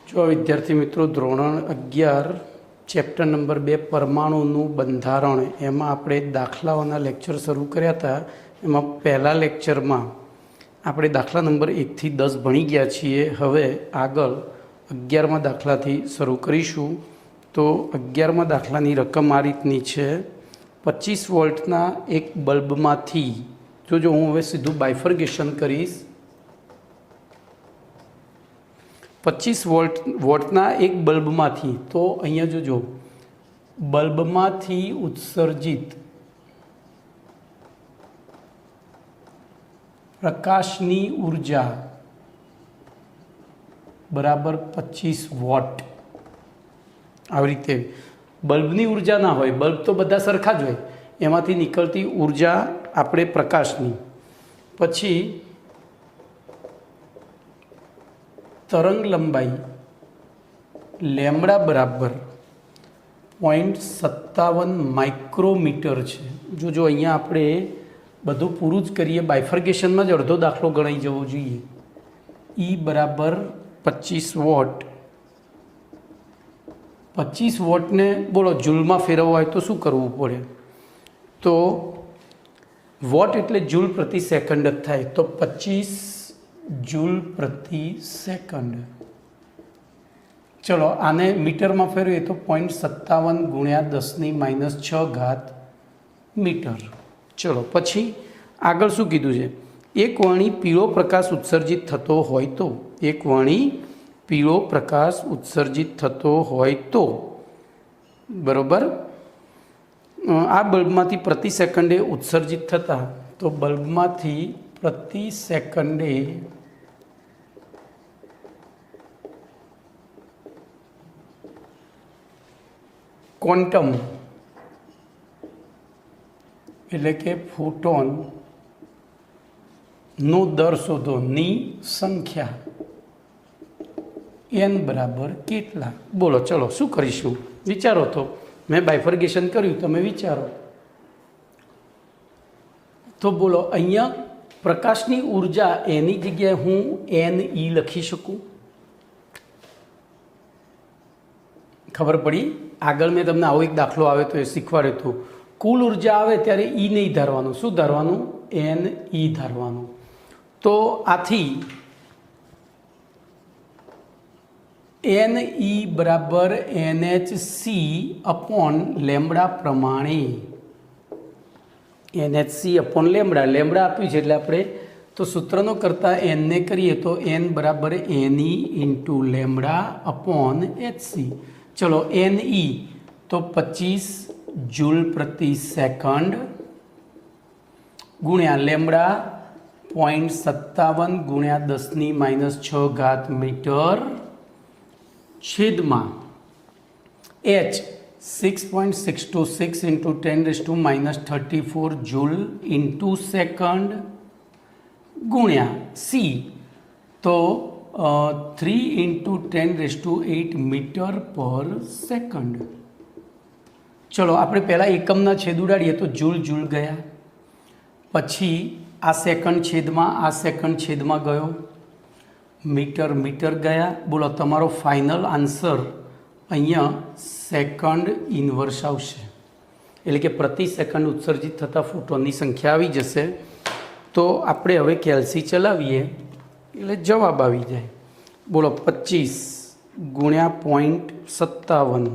જો વિદ્યાર્થી મિત્રો ધોરણ 11 ચેપ્ટર નંબર 2 પરમાણુનું બંધારણ એમાં આપણે દાખલાઓના લેક્ચર શરૂ કર્યા હતા. એમાં પહેલા લેક્ચરમાં આપણે દાખલા નંબર 1 થી 10 ભણી ગયા છીએ. હવે આગળ 11મા દાખલાથી શરૂ કરીશું. તો 11મા દાખલાની રકમ આ રીતની છે. 25 વોલ્ટના એક બલ્બમાંથી જો હું હવે સીધું બાયફર્ગેશન કરીશ. 25 વોલ્ટના એક બલ્બમાંથી, તો અહીંયા જોજો, બલ્બમાંથી ઉત્સર્જિત પ્રકાશની ઉર્જા બરાબર 25 વોટ. આવી રીતે બલ્બની ઉર્જા ના હોય, બલ્બ તો બધા સરખા જ હોય, એમાંથી નીકળતી ઉર્જા આપણે પ્રકાશની. પછી તરંગ લંબાઈ લેમ્બડા બરાબર 0.57 માઇક્રોમીટર છે. જો અહીંયા આપણે બધું પૂરું જ કરીએ, બાયફર્ગેશનમાં જ અડધો દાખલો ગણાઈ જવો જોઈએ. E બરાબર 25 વોટ. 25 વોટને બોલો જૂલમાં ફેરવવા હોય તો શું કરવું પડે? તો વોટ એટલે જૂલ પ્રતિ સેકન્ડ જ થાય. તો 25 જૂલ પ્રતિ સેકન્ડ. ચલો આને મીટરમાં ફેરવીએ તો 0.57 ગુણ્યા 10⁻⁶ મીટર. ચલો પછી આગળ શું કીધું છે? એક વણી પીળો પ્રકાશ ઉત્સર્જિત થતો હોય તો, એક વણી પીળો પ્રકાશ ઉત્સર્જિત થતો હોય તો, બરોબર, આ બલ્બમાંથી પ્રતિ સેકન્ડે ઉત્સર્જિત થતા, તો બલ્બમાંથી પ્રતિ સેકન્ડે ક્વોન્ટમ એટલે કે ફોટોનનો દર શોધો. ની સંખ્યા n બરાબર કેટલા? બોલો ચલો શું કરીશું? વિચારો. તો મેં બાયફર્ગેશન કર્યું, તમે વિચારો. તો બોલો અહીંયા પ્રકાશની ઉર્જા એની જગ્યાએ હું NE લખી શકું? ખબર પડી? આગળ મેં તમને આવો એક દાખલો આવે તો એ શીખવાડ્યું હતું. કુલ ઉર્જા આવે ત્યારે E નહીં ધારવાનું. શું ધારવાનું? NE ધારવાનું. તો આથી NE બરાબર NHC અપોન લેમ્બડા પ્રમાણે. NHC upon lambda. લેમ્બડા આપ્યું છે એટલે આપણે તો સૂત્રનો કરતાં Nને કરીએ તો N બરાબર NE into lambda upon HC. ચલો NE તો 25 જૂલ પ્રતિ સેકન્ડ ગુણ્યા લેમ્બડા 0.57 ગુણ્યા 10⁻⁶ મીટર છેદમાં H 6.626 into 10⁻⁻34 joule into second ગુણ્યા C તો 3 ઇન્ટુ 10⁸ મીટર પર સેકન્ડ. ચલો આપણે પહેલાં એકમના છેદ ઉડાડીએ તો જૂલ ગયા, પછી આ સેકન્ડ છેદમાં ગયો, મીટર ગયા. બોલો તમારો ફાઇનલ આન્સર અહીંયા સેકન્ડ ઇન્વર્સ આવશે. એટલે કે પ્રતિ સેકન્ડ ઉત્સર્જિત થતા ફોટોનની સંખ્યા આવી જશે. તો આપણે હવે કેલ્સી ચલાવીએ એટલે જવાબ આવી જાય. બોલો 25 ગુણ્યા 0.57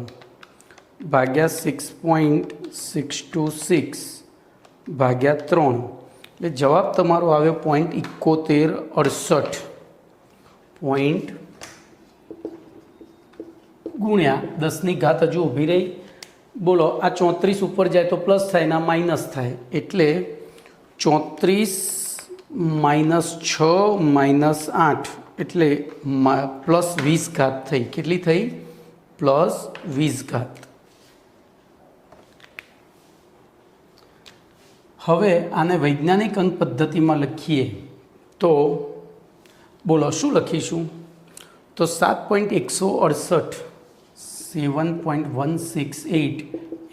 ભાગ્યા 6.626 ભાગ્યા 3 એટલે જવાબ તમારો આવ્યો 0.7168 ગુણ્યા 10⁻, હજુ ઊભી રહી. બોલો આ 34 ઉપર જાય તો પ્લસ થાય, ના માઇનસ થાય. એટલે 34 -6 -8 એટલે +20 થઈ. કેટલી થઈ? +20. હવે આને વૈજ્ઞાનિક અંક પદ્ધતિમાં લખીએ તો બોલો શું લખીશું? તો 7.168 7.168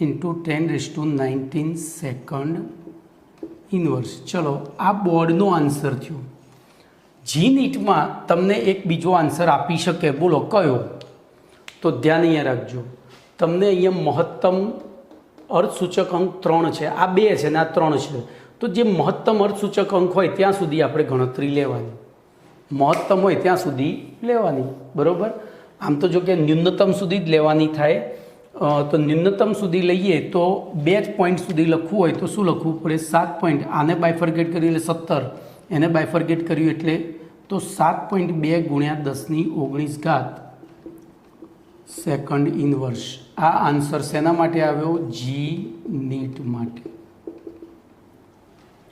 ઇન્ટુ 10⁻19 સેકન્ડ ઇન્વર્સ. ચલો આ બોર્ડનો આન્સર થયો. જી નીટમાં તમને એક બીજો આન્સર આપી શકે, બોલો કયો? તો ધ્યાન અહીંયા રાખજો, તમને અહીંયા મહત્તમ અર્થસૂચક અંક 3 છે, આ 2 છે ને આ 3 છે. તો જે મહત્તમ અર્થસૂચક અંક હોય ત્યાં સુધી આપણે ગણતરી લેવાની, મહત્તમ હોય ત્યાં સુધી લેવાની, બરાબર. આમ તો જો કે ન્યૂનતમ સુધી જ લેવાની થાય, તો ન્યૂનતમ સુધી લઈએ તો 2 જ પોઈન્ટ સુધી લખવું હોય તો શું લખવું પડે? 7 પોઈન્ટ. આને બાયફર્ગેટ કર્યું એટલે 17, એને બાયફર્ગેટ કર્યું એટલે તો 7.2 ગુણ્યા 10⁻19 સેકન્ડ ઇનવર્સ. આ આન્સર શેના માટે આવ્યો? જી નીટ માટે.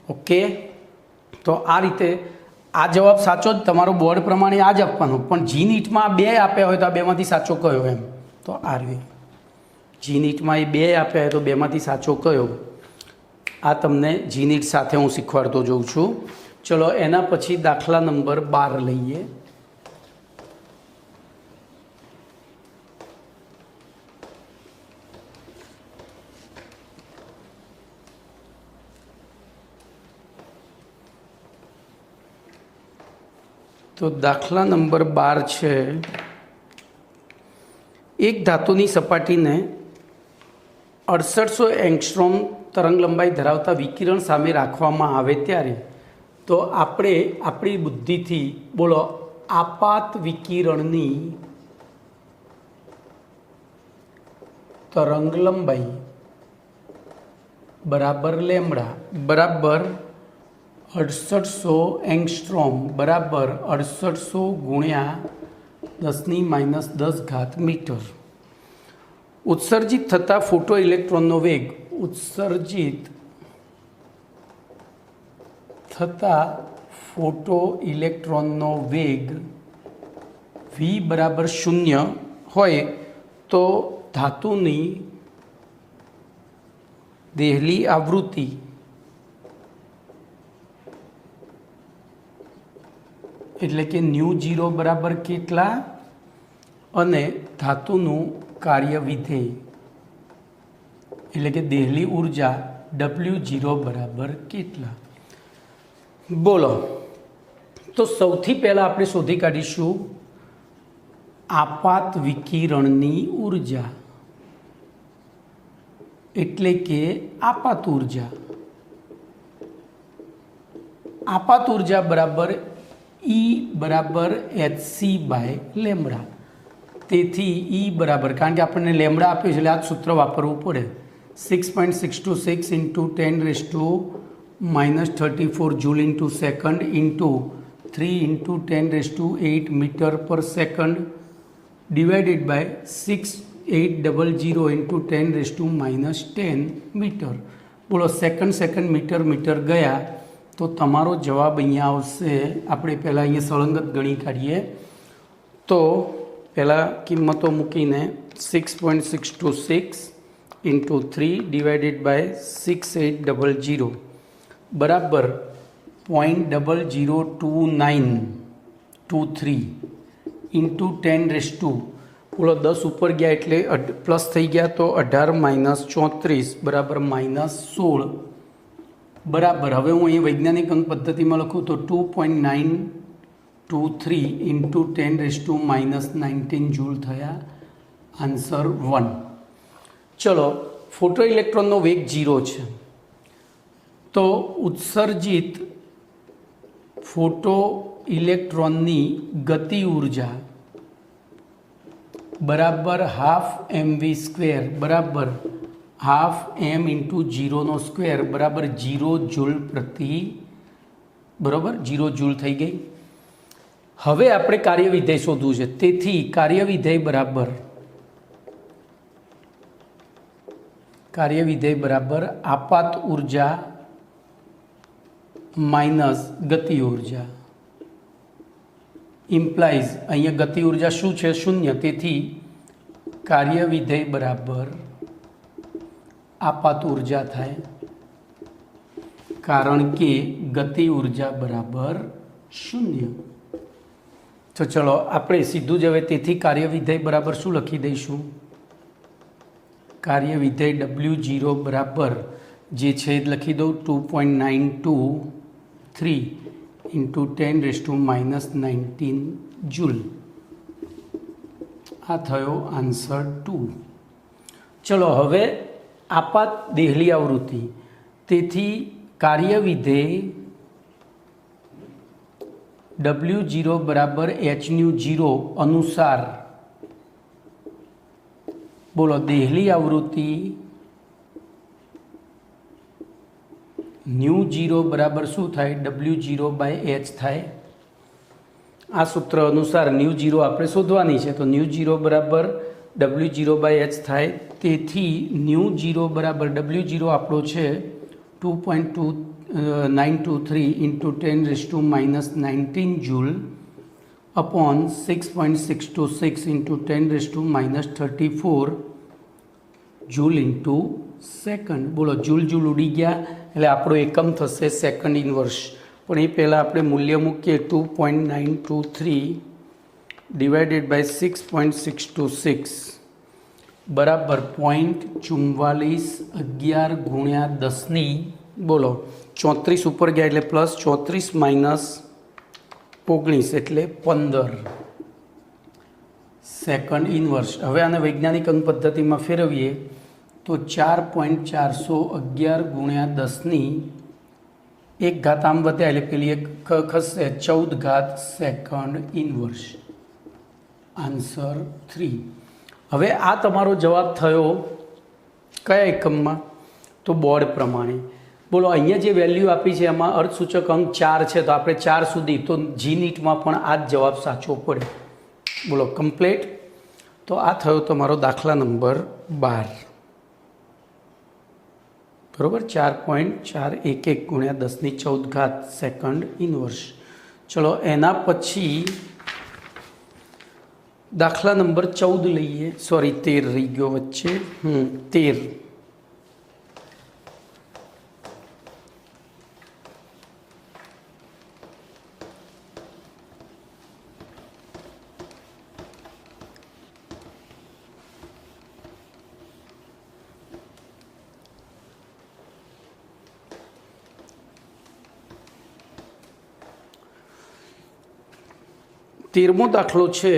ઓકે, તો આ રીતે આ જવાબ સાચો જ તમારો બોર્ડ પ્રમાણે આ જ આપવાનો, પણ જી નીટમાં 2 આપ્યા હોય તો આ 2માંથી સાચો કયો? એમ તો આ રહ્યો જી નીટમાં એ 2 આપ્યા હોય તો 2માંથી સાચો કયો? આ તમને જી નીટ સાથે હું શીખવાડતો જાઉં છું. ચલો એના પછી દાખલા નંબર 12 લઈએ. તો દાખલા નંબર 12 છે, એક ધાતુની સપાટીને 6800 એંગસ્ટ્રોમ તરંગ લંબાઈ ધરાવતા વિકિરણ સામે રાખવામાં આવે ત્યારે તો આપણે આપણી બુદ્ધિથી બોલો આપાત વિકિરણની તરંગ લંબાઈ બરાબર લેમ્બડા બરાબર 6800 એંગસ્ટ્રોમ બરાબર 6800 ગુણ્યા 10⁻10 મીટર. ઉત્સર્જિત થતા ફોટો ઇલેક્ટ્રોનનો વેગ, ઉત્સર્જિત થતા ફોટો ઇલેક્ટ્રોનનો વેગ v બરાબર 0 હોય તો ધાતુની દેહલી આવૃત્તિ એટલે કે ν0 બરાબર કેટલા અને ધાતુનું કાર્ય વિધેય એટલે કે દેહલી ઉર્જા W0 બરાબર કેટલા? બોલો. તો સૌથી પહેલાં આપણે શોધી કાઢીશું આપાત વિકિરણની ઉર્જા એટલે કે આપાત ઉર્જા. આપાત ઉર્જા બરાબર E બરાબર hc બાય લેમ્બડા. તેથી E બરાબર, કારણ કે આપણને લેમ્બડા આપ્યું છે એટલે આ સૂત્ર વાપરવું પડે, 6.626 into 10⁻34 joule into second into 3 into 10⁸ metre પર second divided by 6800 into 10⁻10 metre. બોલો સેકન્ડ મીટર મીટર ગયા તો તમારો જવાબ અહીંયા આવશે. આપણે પહેલાં અહીંયા સળંગત ગણી કાઢીએ તો પહેલાં કિંમતો મૂકીને 6.626 ઇન્ટુ 3 ડિવાઇડેડ બાય 6800 બરાબર 0.02923 ઇન્ટુ 10⁻, બોલો 10 ઉપર ગયા એટલે પ્લસ થઈ ગયા તો 18 - 34 બરાબર -16 બરાબર. હવે હું અહીં વૈજ્ઞાનિક અંક પદ્ધતિમાં લખું તો 2.923 ઇન્ટુ 10⁻19 જૂલ થયા. આન્સર 1. ચલો, ફોટો ઇલેક્ટ્રોનનો વેગ 0 છે તો ઉત્સર્જિત ફોટો ઇલેક્ટ્રોનની ગતિ ઉર્જા બરાબર ½ mv² બરાબર ½ m ઇન્ટુ 0² બરાબર 0 જૂલ પ્રતિ બરાબર 0 જૂલ થઈ ગઈ. હવે આપણે કાર્ય વિધેય શોધવું છે, તેથી કાર્ય વિધેય બરાબર આપાત ઉર્જા માઇનસ ગતિ ઉર્જા ઇમ્પ્લાઇઝ અહીંયા ગતિ ઉર્જા શું છે? 0. તેથી કાર્ય વિધેય બરાબર આપાત ઉર્જા થાય કારણ કે ગતિ ઉર્જા બરાબર 0. તો ચલો આપણે સીધું જ હવે તેથી કાર્ય વિધેય બરાબર શું લખી દઈશું? કાર્ય વિધેય W0 બરાબર જે છે લખી દઉં 2.923 ઇન્ટુ 10⁻⁻19 જૂલ. આ થયો આન્સર 2. ચલો હવે આપાત દેહલી આવૃત્તિ. તેથી કાર્યવિધેય W0 બરાબર h/0 અનુસાર બોલો દેહલી આવૃત્તિ ν0 બરાબર શું થાય? W0/h થાય. આ સૂત્ર અનુસાર ν0 આપણે શોધવાની છે, તો ν0 બરાબર W0/h થાય. તેથી ν0 બરાબર W0 આપણો છે 2.923 into 10⁻⁻19 joule upon 6.626 into 10⁻34 joule into second. બોલો જૂલ ઉડી ગયા એટલે આપણો એકમ થશે સેકન્ડ ઇનવર્સ. પણ એ પહેલાં આપણે મૂલ્ય મૂકીએ 2.923 ડિવાઇડેડ બાય 6.626 બરાબર 0.4411 ગુણ્યા 10ની બોલો 34 ઉપર ગયા એટલે પ્લસ 34 માઇનસ 19 એટલે 15 સેકન્ડ ઇનવર્સ. હવે આને વૈજ્ઞાનિક અંક પદ્ધતિમાં ફેરવીએ તો 4.411 ગુણ્યા 10ની 1 ઘાત આમ વધ્યા એટલે પેલી એક ખસશે 14 ઘાત સેકન્ડ ઇનવર્સ. આન્સર 3. હવે આ તમારો જવાબ થયો કયા એકમમાં? તો બોર્ડ પ્રમાણે. બોલો અહીંયા જે વેલ્યુ આપી છે એમાં અર્થસૂચક અંક 4 છે, તો આપણે 4 સુધી, તો જી નીટમાં પણ આ જ જવાબ સાચો પડે. બોલો કમ્પ્લીટ. તો આ થયો તમારો દાખલા નંબર 12. બરાબર 4.411 ગુણ્યા 10ની 14 ઘાત સેકન્ડ ઇનવર્સ. ચલો એના પછી દાખલા નંબર 14 લઈએ. સોરી 13 રહી ગયો વચ્ચે. 13. તેરમો દાખલો છે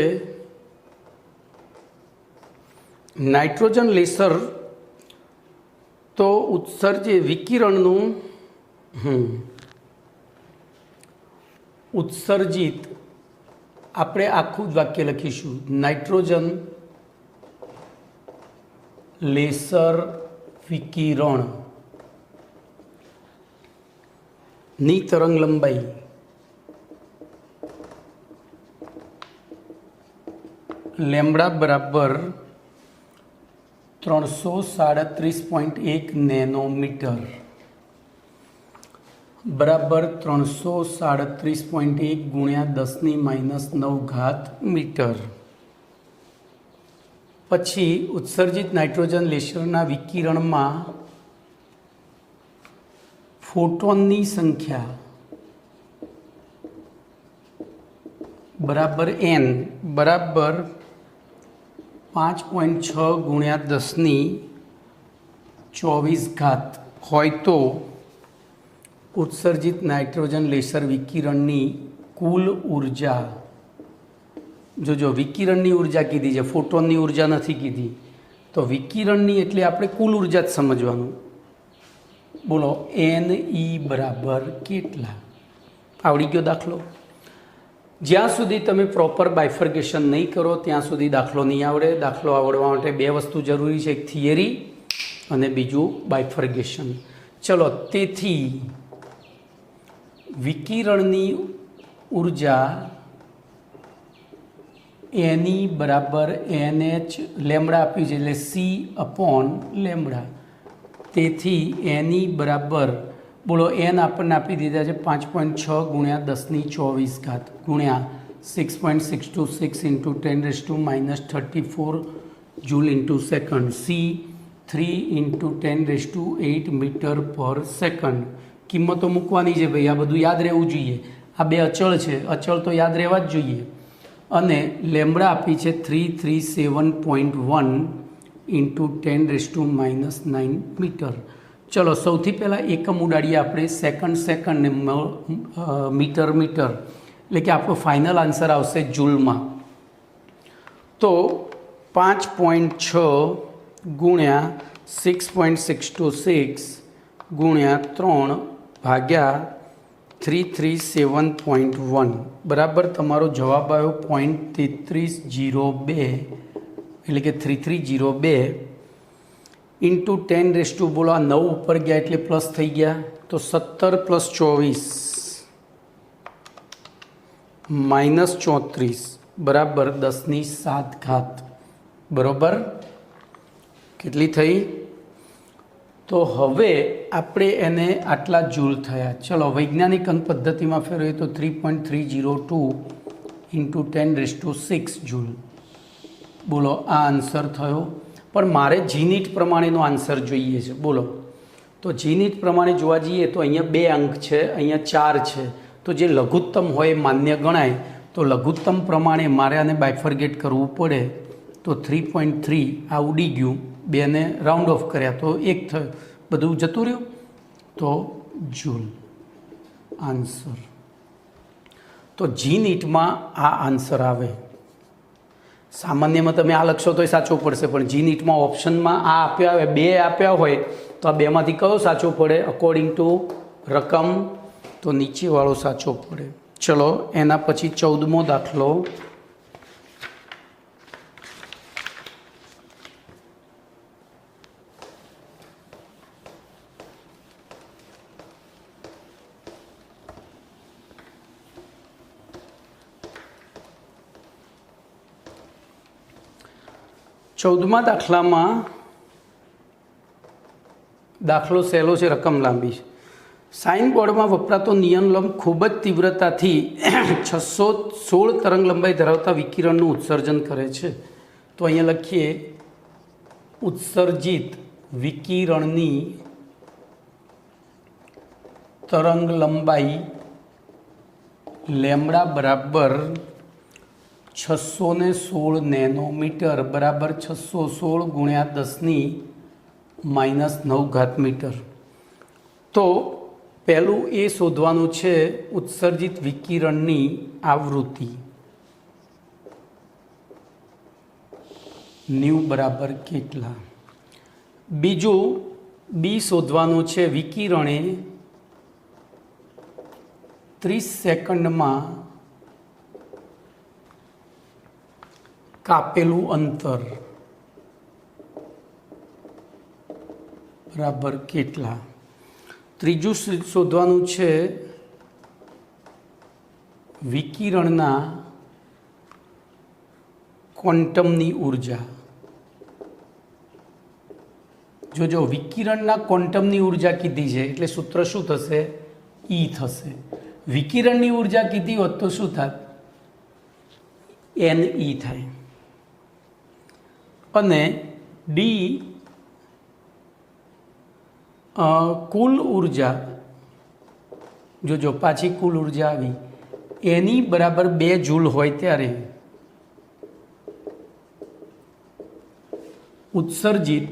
નાઇટ્રોજન લેસર તો ઉત્સર્જે વિકિરણનું ઉત્સર્જિત, આપણે આખું જ વાક્ય લખીશું નાઇટ્રોજન લેસર વિકિરણ ની તરંગ લંબાઈ લેમ્બડા બરાબર 337.1 નેનોમીટર બરાબર 337.1 ગુણ્યા 10⁻⁹ મીટર. પછી ઉત્સર્જિત નાઇટ્રોજન લેસરના વિકિરણમાં ફોટોનની સંખ્યા બરાબર n બરાબર 5.6 ગુણ્યા 10⁻24 હોય તો ઉત્સર્જિત નાઇટ્રોજન લેસર વિકિરણની કુલ ઉર્જા, જો વિકિરણની ઉર્જા કીધી છે, ફોટોનની ઉર્જા નથી કીધી, તો વિકિરણની એટલે આપણે કુલ ઉર્જા જ સમજવાનું. બોલો NE બરાબર કેટલા? આવડી ગયો દાખલો. જ્યાં સુધી તમે પ્રોપર બાયફર્ગેશન નહીં કરો ત્યાં સુધી દાખલો નહીં આવડે. દાખલો આવડવા માટે 2 વસ્તુ જરૂરી છે, એક થિયરી અને બીજું બાયફર્ગેશન. ચલો, તેથી વિકિરણની ઉર્જા NE બરાબર NH લેમ્બડા આપ્યું છે એટલે C/લેમ્બડા. તેથી NE બરાબર બોલો n આપણને આપી દીધા છે 5.6 ગુણ્યા 10⁻24 ગુણ્યા 6.626 into 10⁻34 joule into second. C 3 into 10⁸ metre પર સેકન્ડ. કિંમતો મૂકવાની છે ભાઈ, આ બધું યાદ રહેવું જોઈએ. આ 2 અચળ છે, અચળ તો યાદ રહેવા જ જોઈએ. અને લેમ્બડા આપી છે 337.1 ઇન્ટુ 10⁻⁹ મીટર. ચલો સૌથી પહેલાં એકમ ઉડાડીએ આપણે સેકન્ડ ને મીટર એટલે કે આપણો ફાઇનલ આન્સર આવશે જૂલમાં. તો 5.6 ગુણ્યા 6.626 ગુણ્યા 3 ભાગ્યા 337.1 બરાબર તમારો જવાબ આવ્યો 0.3302 એટલે કે 3302 ઇન્ટુ 10 બોલો આ 9 ઉપર ગયા એટલે પ્લસ થઈ ગયા તો 17 + 24 -34 બરાબર 10⁷ બરાબર કેટલી થઈ. તો હવે આપણે એને આટલા જૂલ થયા. ચલો વૈજ્ઞાનિક અંક પદ્ધતિમાં ફેરવીએ તો 3.302 ઇન્ટુ 10⁶ જૂલ. બોલો આ આન્સર થયો. પણ મારે જીનીટ પ્રમાણેનો આન્સર જોઈએ છે. બોલો તો જીનીટ પ્રમાણે જોવા જઈએ તો અહીંયા 2 અંક છે, અહીંયા 4 છે. તો જે લઘુત્તમ હોય એ માન્ય ગણાય. તો લઘુત્તમ પ્રમાણે મારે આને બાયફર્ગેટ કરવું પડે. તો 3.3 આ ઉડી ગયું, 2ને રાઉન્ડ ઓફ કર્યા તો 1 થયું, બધું જતું રહ્યું. તો જૂલ આન્સર. તો જીનીટમાં આ આન્સર આવે. સામાન્યમાં તમે આ લખશો તો એ સાચો પડશે, પણ જીનીટમાં ઓપ્શનમાં આ આપ્યા હોય, 2 આપ્યા હોય તો આ 2માંથી કયો સાચો પડે અકોર્ડિંગ ટુ રકમ? તો નીચેવાળો સાચો પડે. ચલો એના પછી 14મો દાખલો. ચૌદમા દાખલામાં દાખલો સહેલો છે, રકમ લાંબી છે. સાઇન બોર્ડમાં વપરાતો નિયનલંબ ખૂબ જ તીવ્રતાથી 616 તરંગ લંબાઈ ધરાવતા વિકિરણનું ઉત્સર્જન કરે છે. તો અહીંયા લખીએ ઉત્સર્જિત વિકિરણની તરંગ લંબાઈ લેમ્બડા બરાબર 616 નેનોમીટર બરાબર 616 ગુણ્યા 10⁻⁹ મીટર. તો પહેલું એ શોધવાનું છે ઉત્સર્જિત વિકિરણની આવૃત્તિ ન્યૂ બરાબર કેટલા. બીજું બી શોધવાનું છે વિકિરણે 30 સેકન્ડમાં કાપેલું અંતર બરાબર કેટલા. ત્રીજું શોધવાનું છે વિકિરણના ક્વોન્ટમની ઉર્જા. જો વિકિરણના ક્વોન્ટમની ઉર્જા કીધી છે એટલે સૂત્ર શું થશે? ઈ થશે. વિકિરણની ઉર્જા કીધી હોત તો શું થાત? NE થાય. અને ડી કુલ ઉર્જા, જો પાછી કુલ ઉર્જા આવી એની બરાબર 2 જૂલ હોય ત્યારે ઉત્સર્જિત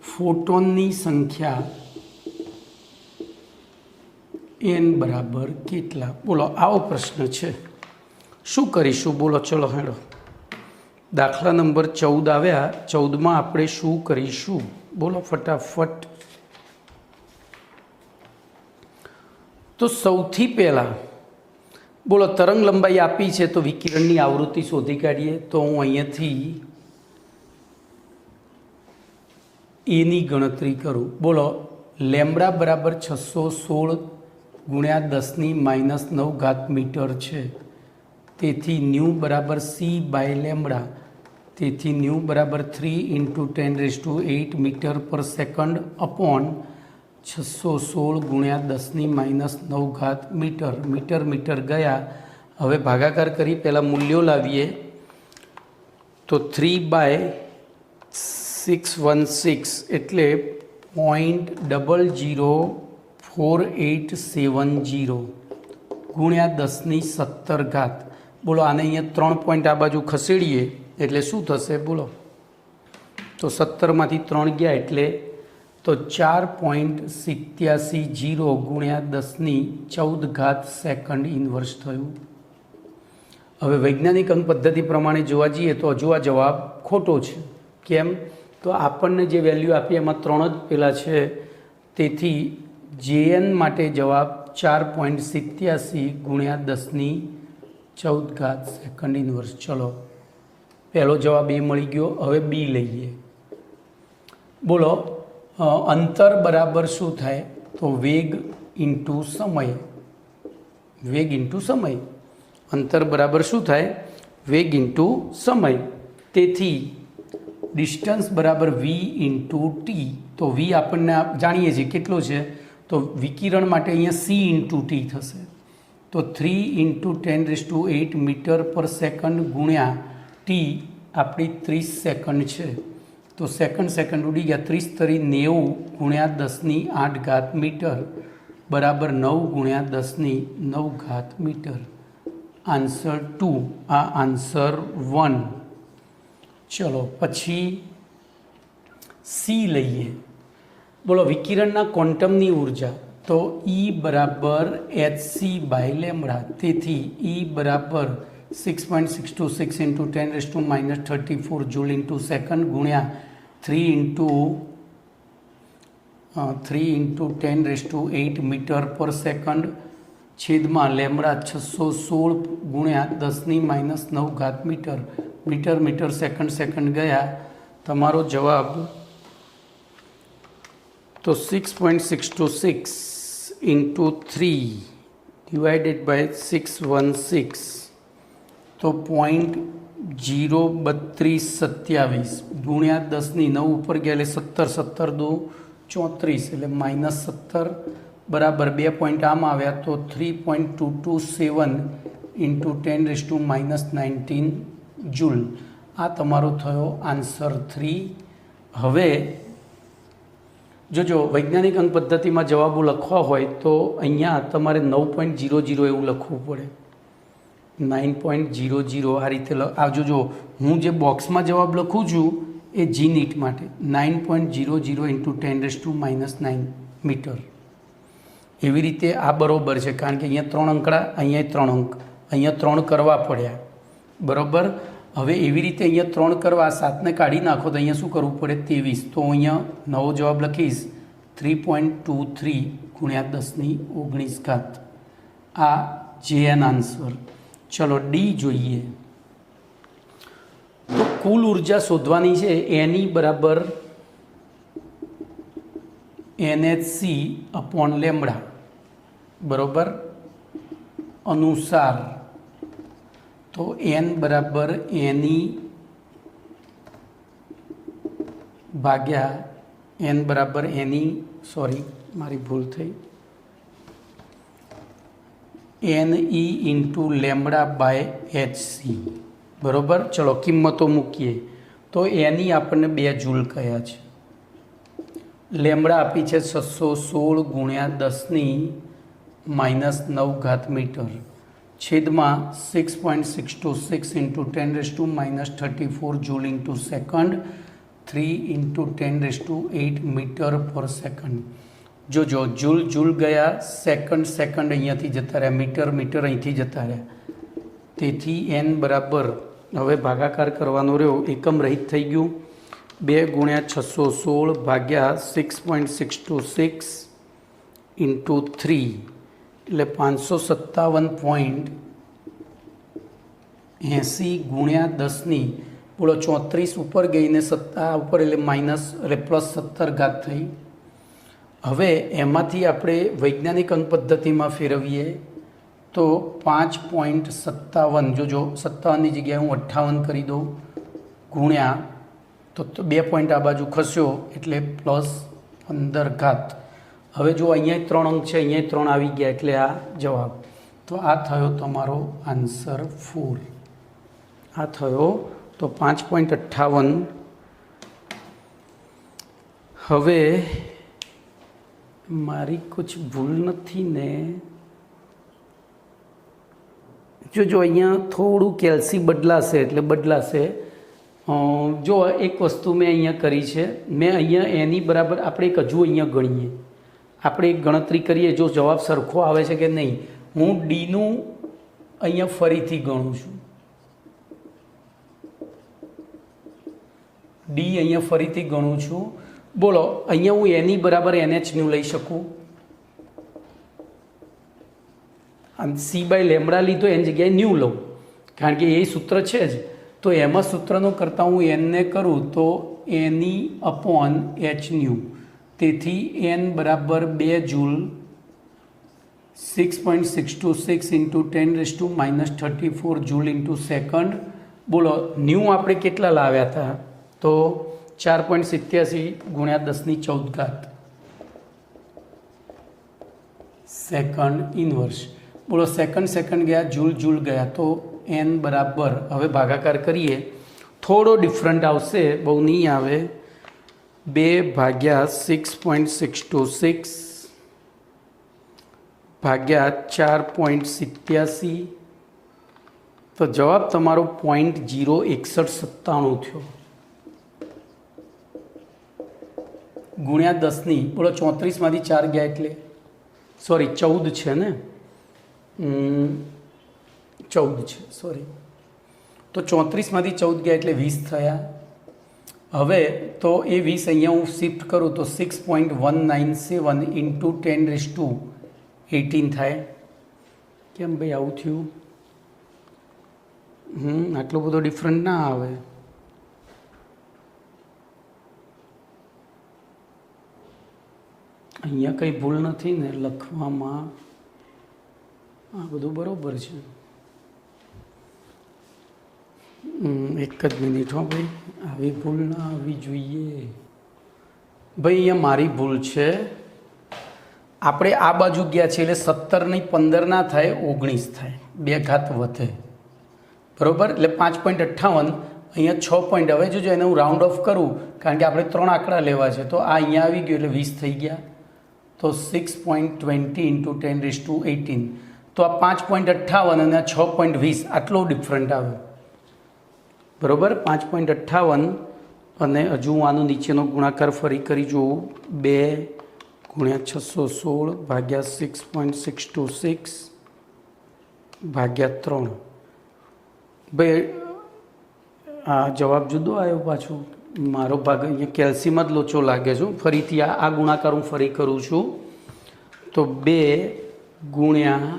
ફોટોનની સંખ્યા n બરાબર કેટલા. બોલો આવો પ્રશ્ન છે, શું કરીશું? બોલો ચલો હેડો. દાખલા નંબર 14 આવ્યા. 14માં આપણે શું કરીશું? બોલો ફટાફટ. તો સૌથી પહેલાં બોલો તરંગ લંબાઈ આપી છે તો વિકિરણની આવૃત્તિ શોધી કાઢીએ. તો હું અહીંયાથી એની ગણતરી કરું. બોલો લેમ્બડા બરાબર 616 ગુણ્યા 10⁻⁹ મીટર છે. તેથી ન્યૂ બરાબર સી બાય લેમ્બડા. તેથી ન્યૂ બરાબર 3 × 10⁸ મીટર પર સેકન્ડ અપોન 616 ગુણ્યા 10⁻⁹ મીટર. મીટર ગયા. હવે ભાગાકાર કરી પહેલાં મૂલ્યો લાવીએ. તો 3/616 એટલે 0.004870 ગુણ્યા 10⁻17. બોલો આને અહીંયા 3 પોઈન્ટ આ બાજુ ખસેડીએ એટલે શું થશે? બોલો તો 17માંથી 3 ગયા એટલે તો 4.87 ગુણ્યા 10^14 સેકન્ડ ઇન્વર્સ થયું. હવે વૈજ્ઞાનિક અંક પદ્ધતિ પ્રમાણે જોવા જઈએ તો હજુ આ જવાબ ખોટો છે. કેમ? તો આપણને જે વેલ્યુ આપી એમાં 3 જ પેલા છે, તેથી JN માટે જવાબ 4.87 ગુણ્યા 10^14 સેકન્ડ ઇન્વર્સ. ચલો, પહેલો જવાબ એ મળી ગયો. હવે બી લઈએ. બોલો, અંતર બરાબર શું થાય? તો વેગ ઇન્ટુ સમય. વેગ ઇન્ટુ સમય. અંતર બરાબર શું થાય? વેગ ઇન્ટુ સમય. તેથી ડિસ્ટન્સ બરાબર વી ઇન્ટુ ટી. તો વી આપણને જાણીએ છીએ કેટલો છે, તો વિકિરણ માટે અહીંયા સી ઇન્ટુ ટી થશે. તો 3 × 10⁸ મીટર પર સેકન્ડ ગુણ્યા ટી આપણી 30 સેકન્ડ છે. તો સેકન્ડ ઉડી ગયા. 30 તરી 90 ગુણ્યા 10^8 મીટર બરાબર 9 ગુણ્યા 10^9 મીટર. આન્સર 2. આ આન્સર 1. ચલો પછી સી લઈએ. બોલો, વિકિરણના ક્વોન્ટમની ઉર્જા. તો E બરાબર hc/λ. તેથી E બરાબર 6.626 × 10⁻34 જૂલ ઇન્ટુ સેકન્ડ ગુણ્યા 3 × 10⁸ મીટર પર સેકન્ડ છેદમાં લેમડા 616 ગુણ્યા 10⁻9 મીટર. મીટર સેકન્ડ ગયા. તમારો જવાબ તો 6.626 × 3/616 તો 0.03227 ગુણ્યા 10⁹ ઉપર ગયા એટલે 17 17 2 34 એટલે -17 બરાબર 2 પોઈન્ટ આમ આવ્યા તો 3.227 × 10⁻19 જૂલ. આ તમારો થયો આન્સર 3. હવે જોજો, વૈજ્ઞાનિક અંક પદ્ધતિમાં જવાબો લખવા હોય તો અહીંયા તમારે 9.00 એવું લખવું પડે. 9.00 આ રીતે આવજો. જો હું જે બોક્સમાં જવાબ લખું છું એ જી નીટ માટે 9.00 × 10⁻9 મીટર. એવી રીતે આ બરાબર છે, કારણ કે અહીંયા 3 અંકડા, અહીંયા 3 અંક, અહીંયા 3 કરવા પડ્યા. બરાબર. હવે એવી રીતે અહીંયા 3 કરવા, 7ને કાઢી નાખો તો અહીંયા શું કરવું પડે? 23. તો અહીંયા નવો જવાબ લખીશ 3.23 ગુણ્યા 10⁻19. આ JN આન્સર. ચલો ડી જોઈએ. તો કુલ ઉર્જા શોધવાની છે. એની બરાબર NHc/λ બરાબર અનુસાર. તો N બરાબર એની ભાગ્યા N બરાબર એની, સોરી મારી ભૂલ થઈ, NE × λ/hc બરાબર. ચલો કિંમતો મૂકીએ. તો એની આપણને 2 જૂલ કયા છે. લેમડા આપી છે 616 ગુણ્યા 10⁻9 મીટર છેદમાં 6.626 × 10⁻34 જૂલ ઇન્ટુ સેકન્ડ 3 × 10⁸ મીટર પર સેકન્ડ. જોજો, જૂલ ગયા, સેકન્ડ અહીંયાથી જતા રહ્યા, મીટર અહીંથી જતા રહ્યા. તેથી N બરાબર, હવે ભાગાકાર કરવાનો રહ્યો, એકમ રહિત થઈ ગયું. 2 × 616 ભાગ્યા 6.626 × 3 એટલે 557.80 ગુણ્યા 10 બોલો 34 ઉપર ગઈને 7 ઉપર એટલે માઇનસ એટલે +17 થઈ. હવે એમાંથી આપણે વૈજ્ઞાનિક અંક પદ્ધતિમાં ફેરવીએ તો 5.57, જોજો 57ની જગ્યાએ હું 58 કરી દઉં, ગુણ્યા તો 2 પોઈન્ટ આ બાજુ ખસ્યો એટલે +15. હવે જો અહીંયા 3 અંક છે, અહીંયા 3 આવી ગયા એટલે આ જવાબ. તો આ થયો તમારો આન્સર 4. આ થયો તો 5.58. હવે મારી કુછ ભૂલ નથી ને? જો અહીંયા થોડું કેલ્સી બદલાશે એટલે બદલાશે. જો એક વસ્તુ મેં અહીંયા કરી છે, મેં અહીંયા એની બરાબર આપણે એક હજુ અહીંયા ગણીએ, આપણે એક ગણતરી કરીએ, જો જવાબ સરખો આવે છે કે નહીં. હું ડીનું અહીંયા ફરીથી ગણું છું, ડી અહીંયા ફરીથી ગણું છું. બોલો અહીંયા હું એની બરાબર NH લઈ શકું, આમ સી બાય લેમડા લીધો એની જગ્યાએ ન્યૂ લઉં, કારણ કે એ સૂત્ર છે જ. તો એમાં સૂત્રનો કરતાં હું એનને કરું તો એની અપોન એચ ન્યૂ. તેથી એન બરાબર 2 joule 6.626 into 10⁻⁻34 joule into second. બોલો ન્યૂ આપણે કેટલા લાવ્યા હતા? તો 4.87 ગુણ્યા 10⁻14 સેકન્ડ ઇનવર્સ. બોલો સેકન્ડ ગયા, જૂલ ગયા, તો એન બરાબર, હવે ભાગાકાર કરીએ, થોડો ડિફરન્ટ આવશે, બહુ નહીં આવે, 2/6.626 ભાગ્યા 4.87, તો જવાબ તમારો 0.6197 થયો ગુણ્યા 10ની, બોલો 34માંથી 4 ગયા એટલે સોરી 14 છે ને, 14 છે સોરી, તો 34માંથી 14 ગયા એટલે 20 થયા. હવે તો એ 20 અહીંયા હું શિફ્ટ કરું તો 6.197 ઇન્ટુ 10⁻18 થાય. કેમ ભાઈ આવું થયું? આટલો બધો ડિફરન્ટ ના આવે. અહીંયા કંઈ ભૂલ નથી ને લખવામાં? આ બધું બરાબર છે. એક જ મિનિટ હો ભાઈ, આવી ભૂલ ના આવવી જોઈએ ભાઈ. અહીંયા મારી ભૂલ છે, આપણે આ બાજુ ગયા છે એટલે 17 નહીં 15 ના થાય, 19 થાય, 2 ઘાત વધે, બરાબર. એટલે 5.58 અહીંયા 6 પોઈન્ટ. હવે જોજો એને હું રાઉન્ડ ઓફ કરું, કારણ કે આપણે 3 આંકડા લેવા છે, તો આ અહીંયા આવી ગયું એટલે 20 થઈ ગયા. તો 6.20 ઇન્ટુ 10⁻18, તો આ 5.58 અને આ 6.20, આટલો ડિફરન્ટ આવે, બરાબર. 5.58 અને હજુ હું આનો નીચેનો ગુણાકાર ફરી કરી જોઉં, 2 ગુણ્યા 616 ભાગ્યા 6.626 ભાગ્યા 3. ભાઈ આ જવાબ જુદો આવ્યો પાછો, મારો ભાગ અહીંયા કેલ્સીમાં જ લોચો લાગે છે. ફરીથી આ ગુણાકાર હું ફરી કરું છું, તો 2 ગુણ્યા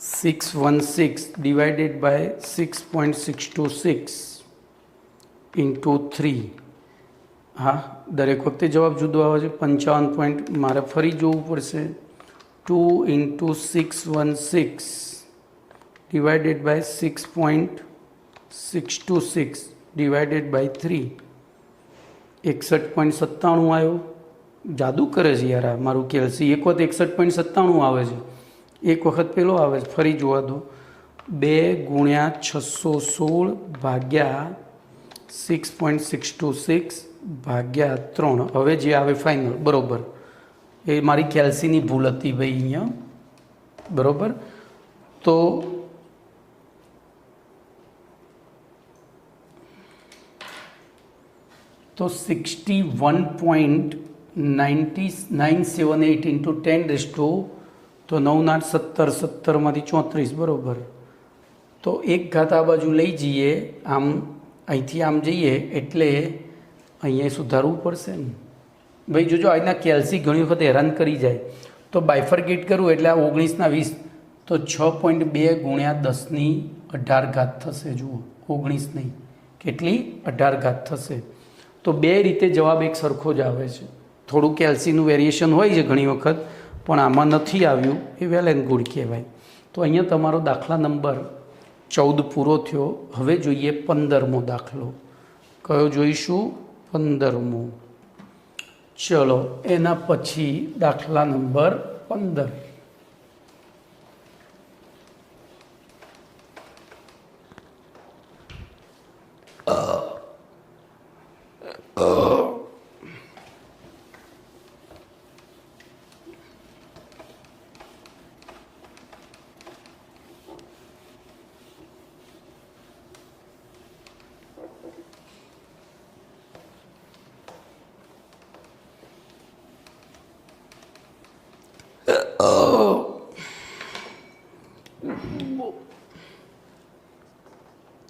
616 ડિવાઇડેડ બાય 6.626 ઇન્ટુ 3. હા, દરેક વખતે જવાબ જુદો આવે છે. 55 પોઈન્ટ મારે ફરી જોવું પડશે. 2 into 616 divided by 6.626 divided by 3, 61.97 આવ્યો. જાદુ કરે છે યાર આ મારું કેલ્સી. એક વખત 61.97 આવે છે, એક વખત પેલો આવે છે, ફરી જોવા દો. 2 ગુણ્યા 616 ભાગ્યા 6.626 ભાગ્યા 3. હવે જે આવે ફાઇનલ, બરાબર. એ મારી કેલ્સીની ભૂલ હતી ભાઈ અહીંયા, બરાબર. તો 61.978 ઇન્ટુ 10 તો 9 17 17માંથી 34, બરાબર. તો એક ઘાત આ બાજુ લઈ જઈએ, આમ અહીંથી આમ જઈએ એટલે અહીંયા સુધારવું પડશે ને ભાઈ. જોજો આજના કેલ્સી ઘણી વખત હેરાન કરી જાય, તો બાયફર્કેટ કરું એટલે આ 19ના 20, તો 6.2 ગુણ્યા 10⁻18 ઘાત થશે. જુઓ 19 નહીં, કેટલી 18 ઘાત થશે. તો બે રીતે જવાબ એક સરખો જ આવે છે. થોડું કેલ્સીનું વેરિએશન હોય છે ઘણી વખત, પણ આમાં નથી આવ્યું, એ વેલ એન્ડ ગુડ કહેવાય. તો અહીંયા તમારો દાખલા નંબર 14 પૂરો થયો. હવે જોઈએ 15મો દાખલો. કયો જોઈશું? 15મો. ચલો એના પછી દાખલા નંબર 15.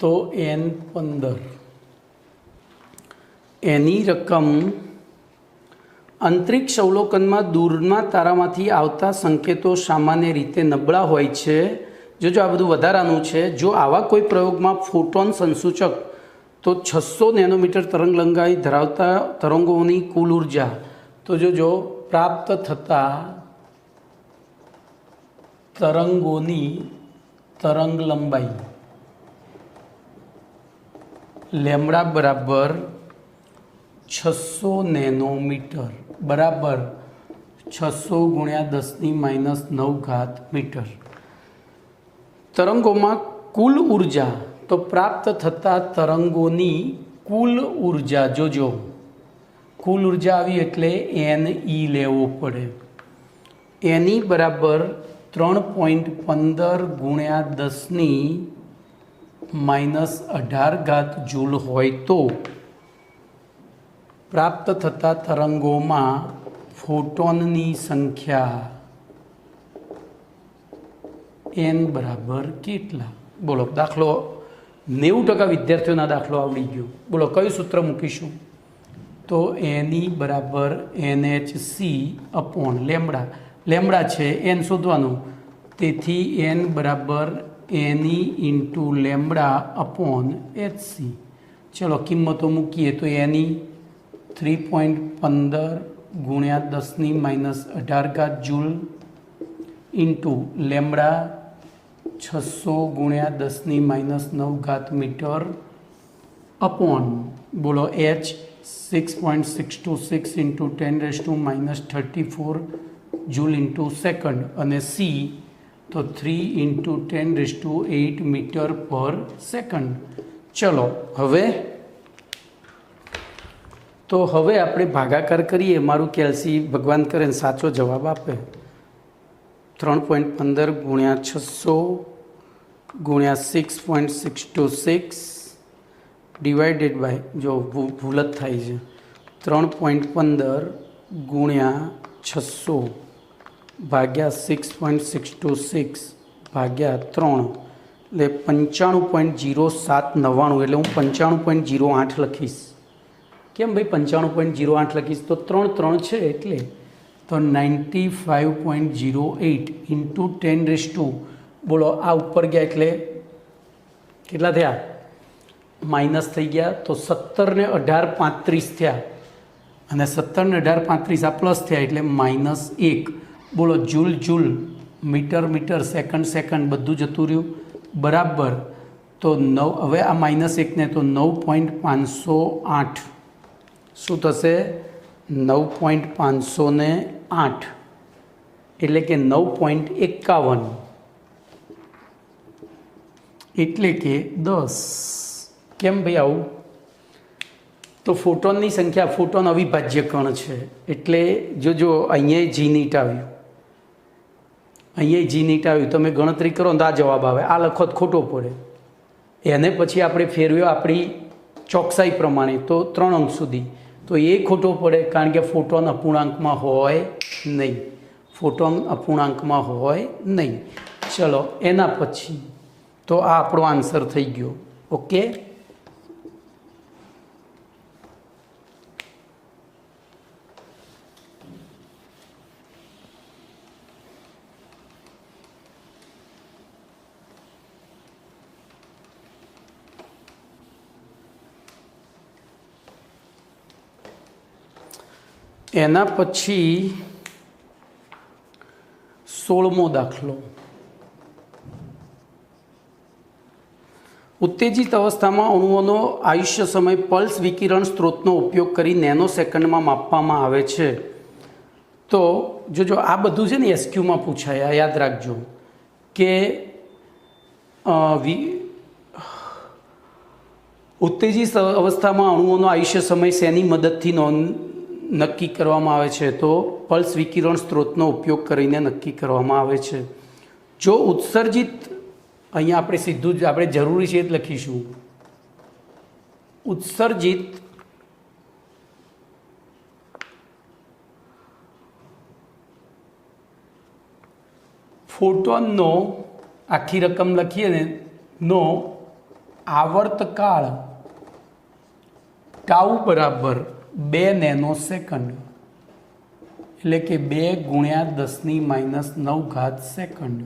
તો N15 એની રકમ અંતરિક્ષ અવલોકનમાં દૂરના તારામાંથી આવતા સંકેતો સામાન્ય રીતે નબળા હોય છે. જો આ બધું વધારાનું છે. જો આવા કોઈ પ્રયોગમાં ફોટોન સંસૂચક તો 600 નેનોમીટર તરંગલંબાઈ ધરાવતા તરંગોની કુલ ઉર્જા, તો જો પ્રાપ્ત થતા તરંગોની તરંગલંબાઈ લેમ્બડા બરાબર 600 નેનોમીટર બરાબર 600 ગુણ્યા 10⁻⁹ મીટર. તરંગોમાં કુલ ઉર્જા, તો પ્રાપ્ત થતા તરંગોની કુલ ઉર્જા, જોજો કુલ ઉર્જા આવી એટલે NE લેવો પડે. NE બરાબર 3.15 ગુણ્યા 10⁻18 જૂલ હોય તો પ્રાપ્ત થતા તરંગોમાં ફોટોનની સંખ્યા N બરાબર કેટલા? બોલો. દાખલો 90% વિદ્યાર્થીઓના દાખલો આવડી ગયો. બોલો કયું સૂત્ર મૂકીશું? તો NE બરાબર NHC અપોન લેમ્બડા. લેમ્બડા છે N શોધવાનું, તેથી N બરાબર NE into lambda upon HC. ચલો કિંમતો મૂકીએ તો NE 3.15 ગુણ્યા 10⁻18 જૂલ ઇન્ટુ લેમ્બડા 600 ગુણ્યા 10⁻9 મીટર અપોન બોલો H 6.626 into 10⁻34 joule into second અને C તો 3 ઇન્ટુ 10⁸ મીટર પર સેકન્ડ. ચલો હવે આપણે ભાગાકાર કરીએ. મારું કેલ્સી ભગવાન કરે ને સાચો જવાબ આપે. 3.15 ગુણ્યા 600 ગુણ્યા 6.626 ડિવાઇડેડ બાય, જો ભૂલ જ થાય છે, 3.15 ગુણ્યા 600 ભાગ્યા 6.626 ભાગ્યા 3 એટલે 95.0799, એટલે હું 95.08 લખીશ. કેમ ભાઈ 95.08 લખીશ? તો 3 3 છે એટલે તો 95.08 ઇન્ટુ 10⁻, બોલો આ ઉપર ગયા એટલે કેટલા થયા? માઇનસ થઈ ગયા, તો 17 ને 18 35 થયા, અને 17 ને 18 35 આ પ્લસ થયા એટલે -1. બોલો joule joule, metre metre, second second બધું જતું રહ્યું બરાબર. તો 9, હવે આ -1 ને તો 9.508 શું થશે? 9.508 એટલે કે 9.51 એટલે કે 10. કેમ ભાઈ આવું? તો ફોટોનની સંખ્યા, ફોટોન અવિભાજ્ય કણ છે એટલે જો અહીંયા G નીટ આવ્યું, અહીંયા G નીટ આવ્યું, તમે ગણતરી કરો ને તો આ જવાબ આવે. આ લખો તો ખોટો પડે. એને પછી આપણે ફેરવ્યો આપણી ચોકસાઈ પ્રમાણે તો 3 અંક સુધી, તો એ ખોટો પડે કારણ કે ફોટોન અપૂર્ણાંકમાં હોય નહીં. ફોટોન અપૂર્ણાંકમાં હોય નહીં. ચલો એના પછી તો આ આપણો આન્સર થઈ ગયો. ઓકે. એના પછી 16મો દાખલો. ઉત્તેજિત અવસ્થામાં અણુઓનો આયુષ્ય સમય પલ્સ વિકિરણ સ્ત્રોતનો ઉપયોગ કરી નેનો સેકન્ડમાં માપવામાં આવે છે. તો જો આ બધું છે ને એસક્યુમાં પૂછાય, યાદ રાખજો કે ઉત્તેજિત અવસ્થામાં અણુઓનો આયુષ્ય સમય શેની મદદથી નક્કી કરવામાં આવે છે? તો પલ્સ વિકિરણ સ્ત્રોતનો ઉપયોગ કરીને નક્કી કરવામાં આવે છે. જો ઉત્સર્જિત, અહીંયા આપણે સીધું જ આપણે જરૂરી છે જ લખીશું, ઉત્સર્જિત ફોટોનનો આખી રકમ લખીએ ને નો આવર્તકાળ ટાઉ બરાબર 2 નેનો સેકન્ડ, એટલે કે 2 ગુણ્યા 10⁻⁹ સેકન્ડ,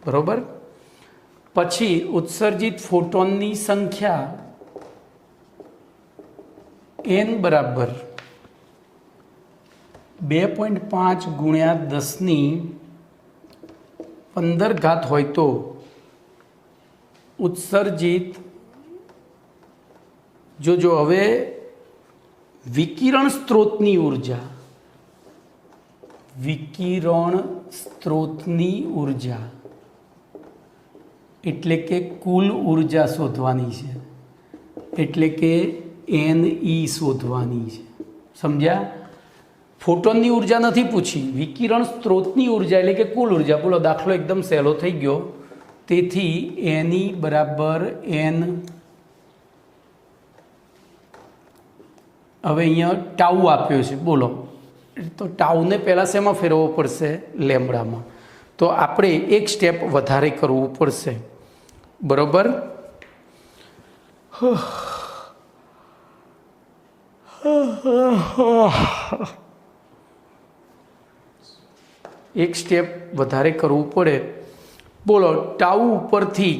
બરોબર. પછી ઉત્સર્જિત ફોટોનની સંખ્યા n બરાબર 2.5 ગુણ્યા 10⁻15 હોય તો ઉત્સર્જિત જો હવે વિકિરણ સ્ત્રોતની ઉર્જા એટલે કે કુલ ઉર્જા શોધવાની છે, એટલે કે NE શોધવાની છે. સમજ્યા? ફોટોનની ઉર્જા નથી પૂછી, વિકિરણ સ્ત્રોતની ઉર્જા એટલે કે કુલ ઉર્જા. બોલો, દાખલો એકદમ સહેલો થઈ ગયો. તેથી NE બરાબર N, હવે અહીંયા ટાઉ આપ્યો છે. બોલો, તો ટાઉને પહેલાં શેમાં ફેરવવો પડશે? લેમ્બડામાં. તો આપણે એક સ્ટેપ વધારે કરવું પડશે, બરોબર. એક સ્ટેપ વધારે કરવું પડે. બોલો, ટાઉ ઉપરથી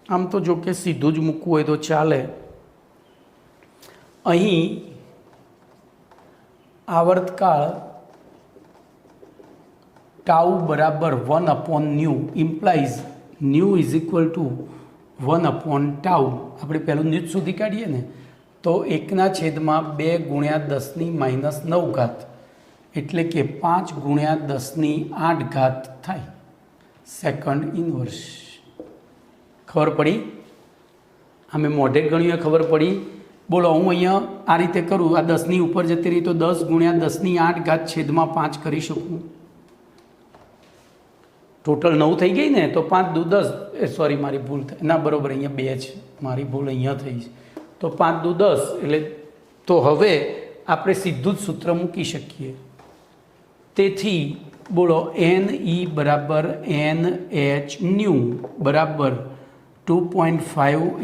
આમ તો જો કે સીધું જ મૂકવું હોય તો ચાલે. અહીં આવર્તકાળ ટાઉ બરાબર 1/ν implies nu is equal to 1/ટાઉ. આપણે પહેલું ન્યૂ સુધી કાઢીએ ને તો 1/2 ગુણ્યા 10⁻⁹ એટલે કે 5 ગુણ્યા 10⁸ થાય સેકન્ડ ઇનવર્સ. ખબર પડી? અમે મોઢે ગણ્યું ખબર પડી. બોલો, હું અહીંયા આ રીતે કરું, આ 10ની ઉપર જતી રહી તો 10 ગુણ્યા 10⁸/5 કરી શકું. ટોટલ 9 થઈ ગઈ ને, તો 5 દુ 10, સોરી મારી ભૂલ થઈ ના, બરાબર અહીંયા 2 છે, મારી ભૂલ અહીંયા થઈ છે. તો 5 દુ 10 એટલે તો હવે આપણે સીધું જ સૂત્ર મૂકી શકીએ. તેથી બોલો, NE બરાબર Nhν બરાબર 2.5 ×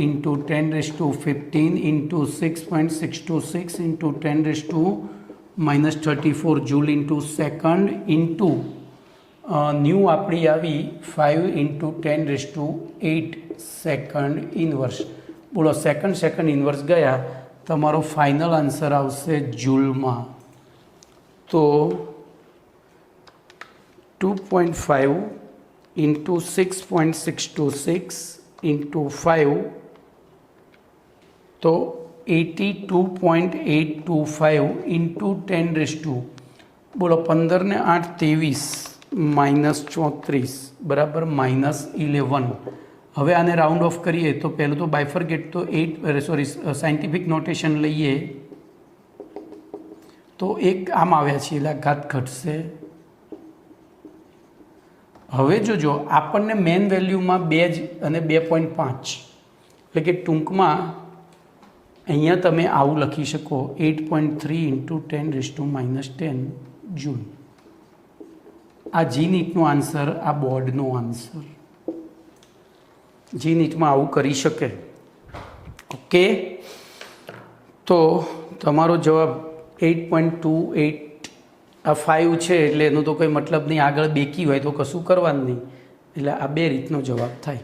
10⁻15 × 6.626 × 10⁻34 joule into second into new આપણી આવી 5 × 10⁸8 સેકન્ડ ઇનવર્સ. બોલો, સેકન્ડ ઇનવર્સ ગયા, તમારો ફાઇનલ આન્સર આવશે જૂલમાં. તો 2.5 × 6.626 × 5 તો 82.825 × 10⁻, બોલો 15 ને 8 23 -34 બરાબર -11. હવે આને રાઉન્ડ ઓફ કરીએ તો પહેલું તો બાયફર્કેટ તો 8 સાયન્ટિફિક નોટેશન લઈએ તો એક આમ આવ્યા છે એટલે ઘાત ઘટશે. હવે જોજો, આપણને મેન વેલ્યુમાં 2 જ અને 2.5 એટલે કે ટૂંકમાં અહીંયા તમે આવું લખી શકો 8.3 × 10⁻10 જૂલ. આ જી નીટનો આન્સર, આ બોર્ડનો આન્સર. જી નીટમાં આવું કરી શકે. ઓકે, તો તમારો જવાબ 8.28. આ 5 છે એટલે એનો તો કોઈ મતલબ નહીં, આગળ બેકી હોય તો કશું કરવાનું નહીં, એટલે આ 2 રીતનો જવાબ થાય.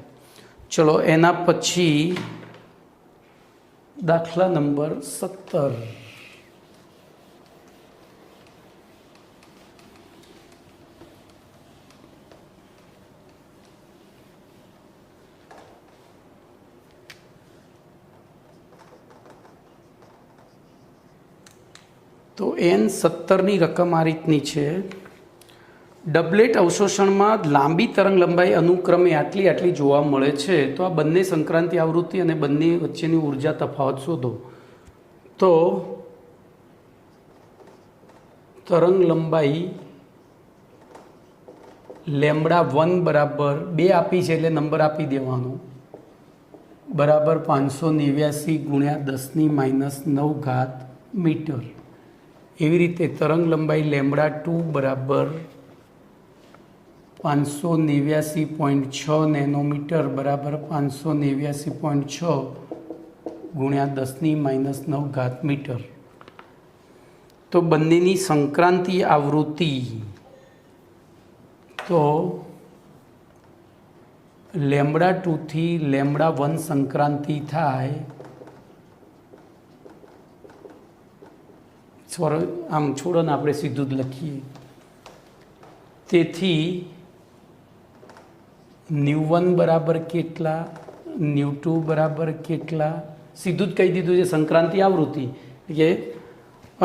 ચલો, એના પછી દાખલા નંબર 17. તો N17ની રકમ આ રીતની છે. ડબલેટ અવશોષણમાં લાંબી તરંગ લંબાઈ અનુક્રમે આટલી જોવા મળે છે. તો આ બંને સંક્રાંતિ આવૃત્તિ અને બંને વચ્ચેની ઉર્જા તફાવત શોધો. તો તરંગ લંબાઈ λ1 બરાબર 2 આપી છે એટલે નંબર આપી દેવાનો, બરાબર 589 ગુણ્યા 10⁻⁹ મીટર. એવી રીતે તરંગ લંબાઈ λ2 બરાબર 589.6 નેનોમીટર બરાબર 589.6 ગુણ્યા 10⁻⁹ મીટર. તો બંનેની સંક્રાંતિ આવૃત્તિ તો λ2 થી λ1 સંક્રાંતિ થાય. આમ છોડો ને આપણે સીધું જ લખીએ. તેથી ν1 બરાબર કેટલા, ν2 બરાબર કેટલા, સીધું જ કહી દીધું છે સંક્રાંતિ આવૃત્તિ કે.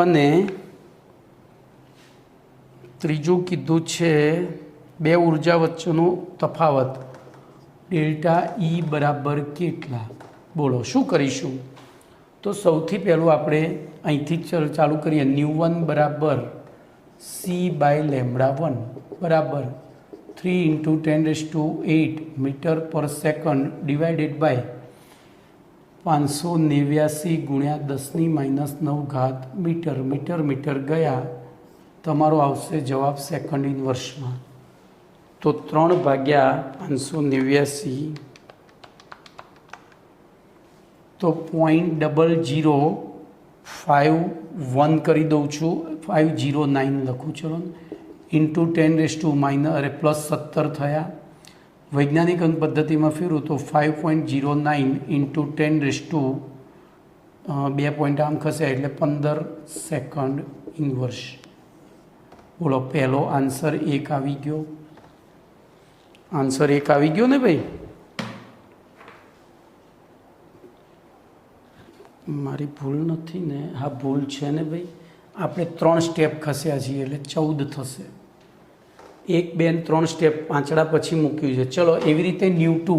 અને ત્રીજું કીધું છે બે ઉર્જા વચ્ચેનો તફાવત ડેલ્ટા ઈ બરાબર કેટલા. બોલો શું કરીશું? તો સૌથી પહેલું આપણે અહીંથી જ ચાલુ કરીએ. ν1 બરાબર c/λ1 બરાબર 3 × 10⁸ મીટર પર સેકન્ડ ડિવાઇડેડ બાય 589 ગુણ્યા 10⁻⁹ મીટર. મીટર મીટર ગયા, તમારો આવશે જવાબ સેકન્ડ ઇન્વર્સમાં. તો 3/589 તો 0.0051 કરી દઉં છું, 509 લખું. ચલો ઇન્ટુ 10⁻⁻ પ્લસ 17 થયા. વૈજ્ઞાનિક અંક પદ્ધતિમાં ફેરવું તો 5.09 ઇન્ટુ 10⁻, 2 પોઈન્ટ આમ ખસે એટલે 15 સેકન્ડ ઇન્વર્સ. બોલો પહેલો આન્સર 1 આવી ગયો. આન્સર 1 આવી ગયો ને ભાઈ? મારી ભૂલ નથી ને? હા ભૂલ છે ને ભાઈ. આપણે 3 સ્ટેપ ખસ્યા છીએ એટલે 14 થશે. 1 2 અને 3 સ્ટેપ પાંચડા પછી મૂક્યું છે. ચલો એવી રીતે ν2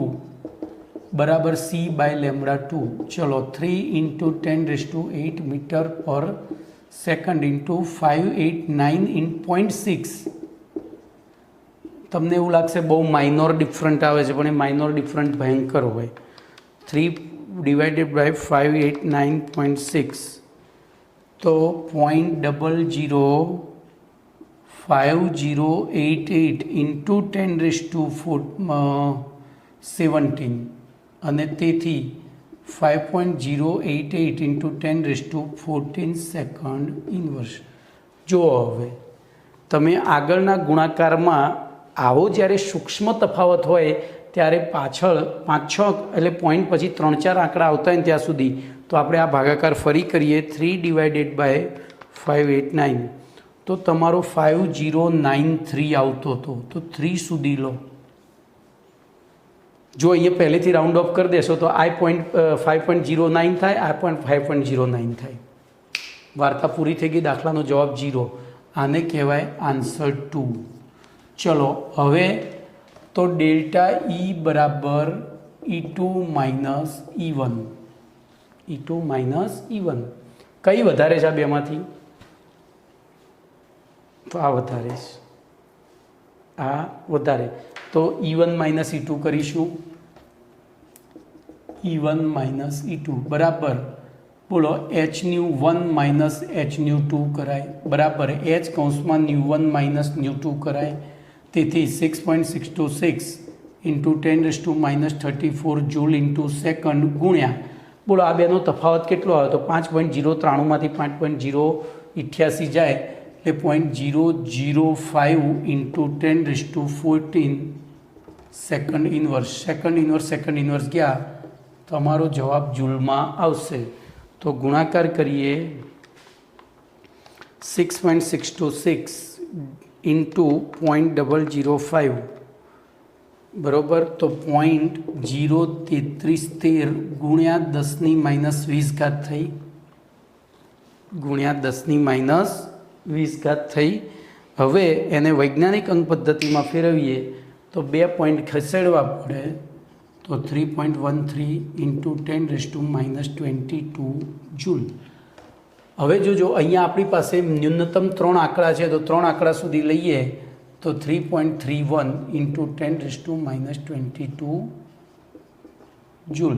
બરાબર c/λ2. ચલો 3 × 10⁸ મીટર પર સેકન્ડ ઇન્ટુ 589.6. તમને એવું લાગશે બહુ માઇનોર ડિફરન્ટ આવે છે, પણ એ માઇનોર ડિફરન્ટ ભયંકર હોય. 3 ડિવાઇડેડ બાય 589.6 તો 0.005088 ઇન્ટુ 10⁻17 અને તેથી 5.088 ઇન્ટુ 10⁻14 સેકન્ડ ઇન્વર્સ. જુઓ હવે તમે આગળના ગુણાકારમાં આવો જ્યારે સૂક્ષ્મ તફાવત હોય ત્યારે પાછળ 5-6 એટલે પોઈન્ટ પછી 3-4 આંકડા આવતા હોય ને ત્યાં સુધી તો આપણે આ ભાગાકાર ફરી કરીએ. 3 ડિવાઇડેડ બાય 589 તો તમારો 5093 આવતો હતો. તો 3 સુધી લો. જો અહીંયા પહેલેથી રાઉન્ડ ઓફ કરી દેશો તો આ પોઈન્ટ 5.09 થાય, આ પોઈન્ટ 5.09 થાય. વાર્તા પૂરી થઈ ગઈ. દાખલાનો જવાબ 0. આને કહેવાય આન્સર 2. ચલો હવે તો ડેલ્ટા ઈ બરાબર E2 - E1. E2 - E1 કઈ વધારે છે આ બેમાંથી? તો આ વધારે છે, આ વધારે. તો E1 - E2 કરીશું. E1 - E2 બરાબર બોલો Hν1 - Hν2 કરાય બરાબર H કૌંસમાં ν1 - ν2 કરાય. તેથી 6.626 ઇન્ટુ 10⁻34 જૂલ ઇન્ટુ સેકન્ડ ગુણ્યા બોલો આ બેનો તફાવત કેટલો આવે? તો 5.093માંથી 5.088 જાય એટલે 0.005 into 10⁻14 second inverse. Second inverse ગયા, તમારો જવાબ જૂલમાં આવશે. તો ગુણાકાર કરીએ 6.626 ઇન્ટુ 0.005 બરાબર તો 0.03313 ગુણ્યા 10⁻20 થઈ, ગુણ્યા 10⁻20 થઈ. હવે એને વૈજ્ઞાનિક અંક પદ્ધતિમાં ફેરવીએ તો 2 પોઈન્ટ ખસેડવા પડે. તો 3.13 ઇન્ટુ 10⁻22 જૂલ. હવે જોજો અહીંયા આપણી પાસે ન્યૂનતમ 3 આંકડા છે તો 3 આંકડા સુધી લઈએ તો 3.31 ઇન્ટુ 10⁻22 જૂલ.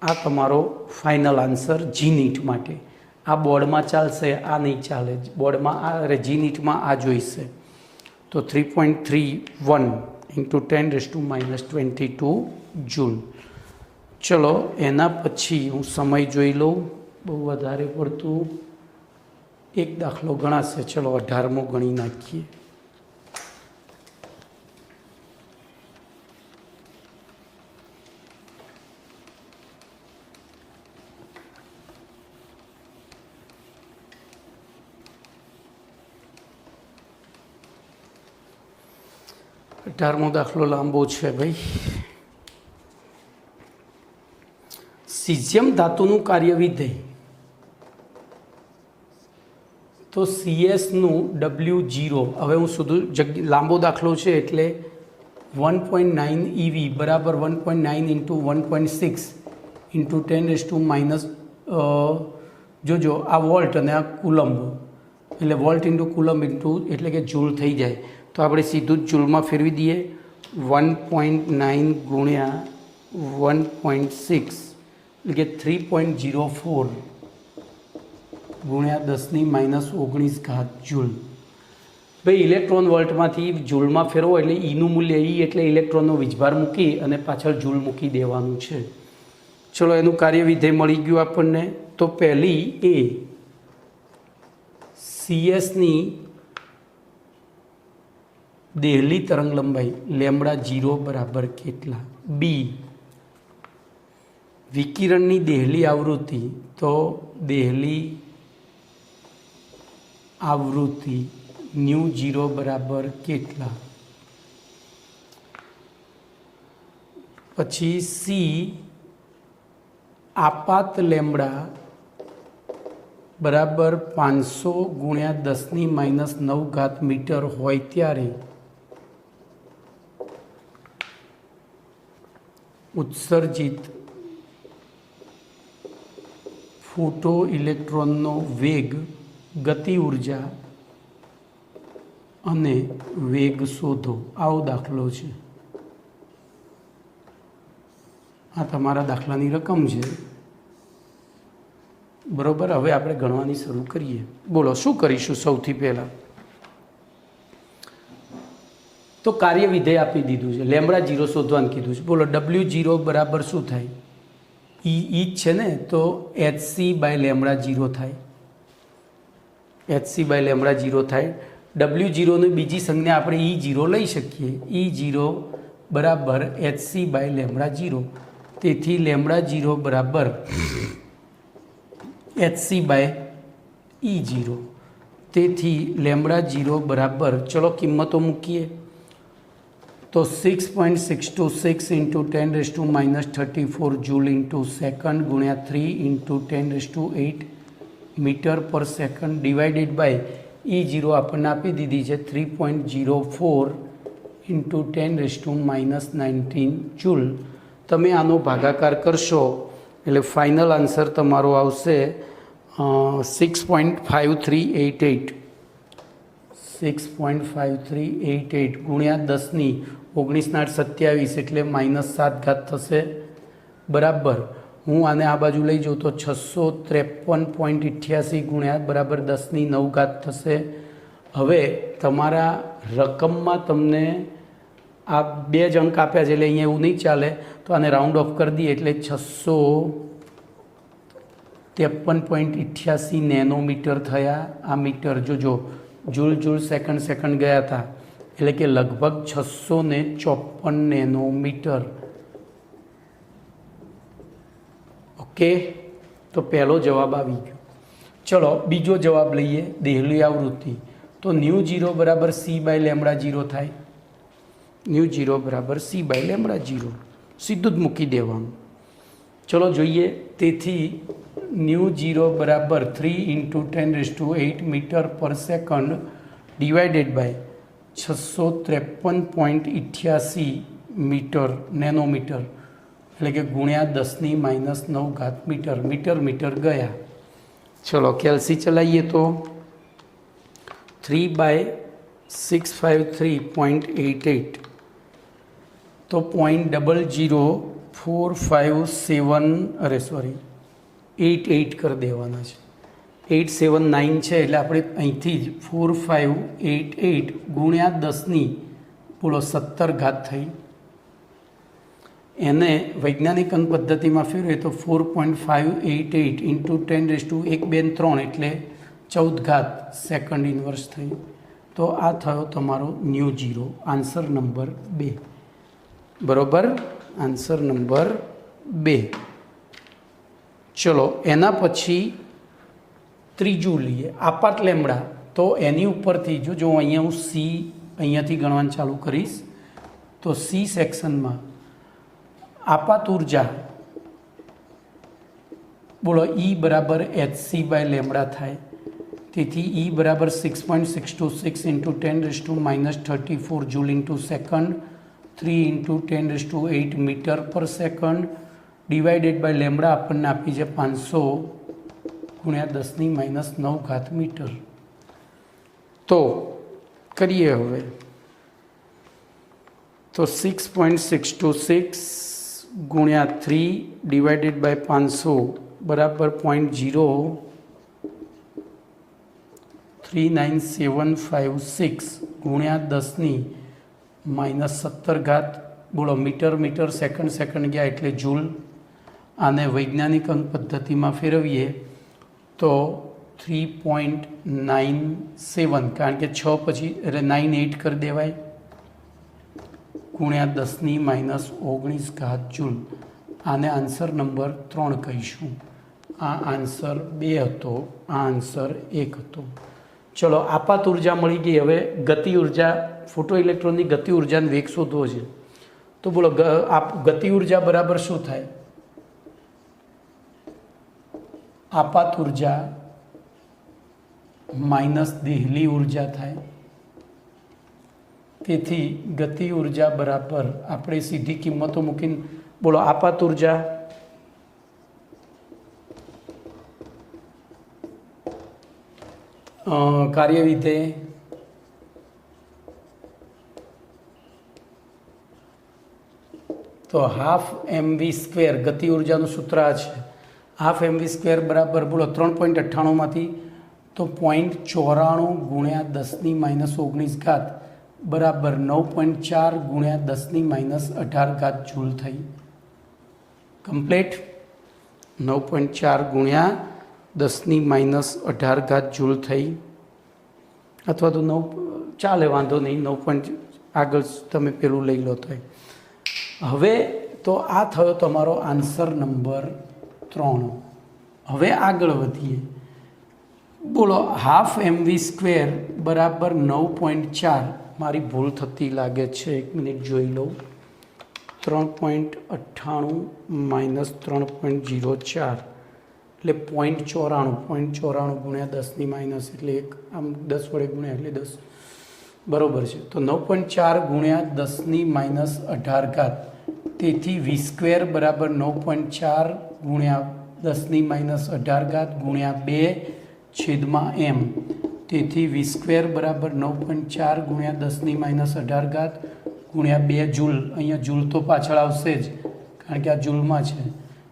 આ તમારો ફાઇનલ આન્સર જી નીટ માટે. આ બોર્ડમાં ચાલશે, આ નહીં ચાલે. બોર્ડમાં આ જી નીટમાં આ જોઈશે. તો તો 3.31 ઇન્ટુ 10⁻²2 જૂલ. ચલો એના પછી હું સમય જોઈ લઉં, બહુ વધારે પડતું એક દાખલો ગણાશે. ચલો 18મો ગણી નાખીએ. અઢારમો દાખલો લાંબો છે ભાઈ. સીઝિયમ ધાતુનું કાર્ય વિધેય, તો CS નું W0, હવે હું સુધી લાંબો દાખલો છે એટલે 1.9 EV બરાબર 1.9 ઇન્ટુ 1.6 ઇન્ટુ 10⁻, જોજો આ વોલ્ટ અને આ કુલમ્બ, એટલે વોલ્ટ ઇન્ટુ કુલમ્બ ઇન્ટુ એટલે કે જૂલ થઈ જાય. તો આપણે સીધું જ જૂલમાં ફેરવી દઈએ. 1.9 ગુણ્યા 1.6 એટલે કે 3.04 ગુણ્યા 10⁻19 જૂલ. ભાઈ ઇલેક્ટ્રોન વોલ્ટમાંથી જૂલમાં ફેરવો એટલે ઈનું મૂલ્ય ઈ એટલે ઇલેક્ટ્રોનનો વીજભાર મૂકી અને પાછળ જૂલ મૂકી દેવાનું છે. ચલો એનું કાર્ય વિધેય મળી ગયું આપણને. તો પહેલી એ CS ની દેહલી તરંગ લંબાઈ λ0 બરાબર કેટલા. બી વિકિરણની દેહલી આવૃત્તિ, તો દેહલી આવૃત્તિ ν0 બરાબર કેટલા. પછી સી આપાત લેમ્બડા બરાબર 500 ગુણ્યા 10⁻9 મીટર હોય ત્યારે ઉત્સર્જિત ફોટો ઇલેક્ટ્રોનનો વેગ, ગતિ ઉર્જા અને વેગ શોધો. આવો દાખલો છે. આ તમારા દાખલાની રકમ છે, બરોબર. હવે આપણે ગણવાની શરૂ કરીએ. બોલો શું કરીશું? સૌથી પહેલાં તો કાર્ય વિધેય આપી દીધું છે, λ0 શોધવાનું કીધું છે. બોલો W0 બરાબર શું થાય? ઈ જ છે ને, તો hc/λ0 થાય. hc/λ0 થાય. W0ની બીજી સંજ્ઞા આપણે E0 લઈ શકીએ. E0 બરાબર hc/λ0. તેથી λ0 બરાબર hc/E0. તેથી λ0 બરાબર, ચલો કિંમતો મૂકીએ. તો 6.626 ઇન્ટુ 10⁻34 જૂલ ઇન્ટુ સેકન્ડ ગુણ્યા 3 ઇન્ટુ 10⁸ મીટર પર સેકન્ડ ડિવાઇડેડ બાય E0 આપણને આપી દીધી છે 3.04 ઇન્ટુ 10⁻19 જૂલ. તમે આનો ભાગાકાર કરશો એટલે ફાઇનલ આન્સર તમારો આવશે 6.5388. 6.5388 ગુણ્યા 10⁻19 એટલે -7 થશે. બરાબર. હું આને આ બાજુ લઈ જાઉં તો 653.88 ગુણ્યા બરાબર 10⁹ થશે. હવે તમારા રકમમાં તમને આ 2 જ અંક આપ્યા છે એટલે અહીંયા એવું નહીં ચાલે, તો આને રાઉન્ડ ઓફ કરી દઈએ એટલે 653.88 નેનોમીટર થયા. આ મીટર જોજો, જૂલ સેકન્ડ ગયા હતા, એટલે કે લગભગ 654 નેનોમીટર. ઓકે, તો પહેલો જવાબ આવી ગયો. ચલો બીજો જવાબ લઈએ. દેહલી આવૃત્તિ, તો ν0 બરાબર c/λ0 થાય. ν0 બરાબર c/λ0 સીધું જ મૂકી દેવાનું. ચલો જોઈએ. તેથી ν0 બરાબર 3 ઇન્ટુ 10⁸ મીટર પર second divided by 653.88 metre nanometre, એટલે કે ગુણ્યા 10⁻9 મીટર ગયા. ચલો કેલ્સી ચલાવીએ તો 3/653.88 તો 0.00457 88 કરી દેવાના છે. 879 છે એટલે આપણે અહીંથી જ 4588 ગુણ્યા 10ની બોલો 17 ઘાત થઈ. એને વૈજ્ઞાનિક અંક પદ્ધતિમાં ફેરવીએ તો 4.588 ઇન્ટુ 10⁻123 એટલે 14 ઘાત સેકન્ડ ઇન્વર્સ થઈ. તો આ થયો તમારો ન્યૂ ઝીરો, આન્સર નંબર 2. બરોબર, આન્સર નંબર 2. ચલો એના પછી ત્રીજું લઈએ, આપાત લેમડા. તો એની ઉપરથી જો અહીંયા હું સી અહીંયાથી ગણવાનું ચાલુ કરીશ તો સી સેક્શનમાં આપાત ઉર્જા બોલો E બરાબર hc/લેમડા થાય. તેથી E બરાબર 6.626 into 10⁻34 joule into second 3 into 10⁸8 metre પર સેકન્ડ ડિવાઇડેડ બાય લેમડા આપણને આપી છે 500 ગુણ્યા 10⁻9 ઘાત મીટર. તો કરીએ હવે તો 6.626 ગુણ્યા 3 ડિવાઇડેડ બાય 500 બરાબર 0.0395756 ગુણ્યા 10⁻17 ઘાત બોલો મીટર મીટર સેકન્ડ સેકન્ડ ગયા એટલે જૂલ. આને વૈજ્ઞાનિક અંક પદ્ધતિમાં ફેરવીએ તો 3.97 કારણ કે 6 પછી એટલે 98 કરી દેવાય ગુણ્યા 10⁻19 ઘાત જૂલ. આને આન્સર નંબર 3 કહીશું. આ આન્સર 2 હતો, આ આન્સર 1 હતો. ચલો આપાત ઉર્જા મળી ગઈ. હવે ગતિ ઉર્જા, ફોટો ઇલેક્ટ્રોનની ગતિ ઉર્જાને વેગ શોધવો છે. તો બોલો ગતિ ઉર્જા બરાબર શું થાય? આપાત ઉર્જા માઇનસ દેહલી ઉર્જા થાય. તેથી ગતિ ઉર્જા બરાબર આપણે સીધી કિંમતો મૂકીને બોલો આપાત ઉર્જા કાર્યવિધેય તો હાફ mv². ગતિ ઉર્જાનું સૂત્ર આ છે. હાફ mv² બરાબર બોલો 3.98માંથી તો 0.94 ગુણ્યા 10⁻19 ઘાત બરાબર 9.4 ગુણ્યા 10⁻18 ઘાત જૂલ થઈ. કમ્પ્લીટ. 9.4 ગુણ્યા 10⁻18 ઘાત જૂલ થઈ. અથવા તો 9 ચાલે, વાંધો નહીં, 9 આગળ તમે પેલું લઈ લો તો. હવે તો આ થયો તમારો આન્સર નંબર 3. હવે આગળ વધીએ. બોલો હાફ mv² બરાબર 9.4. મારી ભૂલ થતી લાગે છે, 1 મિનિટ જોઈ લઉં. 3.98 માઇનસ 3.04 એટલે 0.94 ગુણ્યા 10⁻- એટલે 1 આમ 10 વડે ગુણ્યા એટલે 10 બરાબર છે. તો 9.4 ગુણ્યા 10⁻18 ઘાત. તેથી v² બરાબર 9.4 ગુણ્યા 10⁻18 ઘાત ગુણ્યા 2/m. તેથી v² બરાબર 9.4 ગુણ્યા 10⁻18 ઘાત ગુણ્યા 2 જૂલ. અહીંયા જૂલ તો પાછળ આવશે જ કારણ કે આ જૂલમાં છે.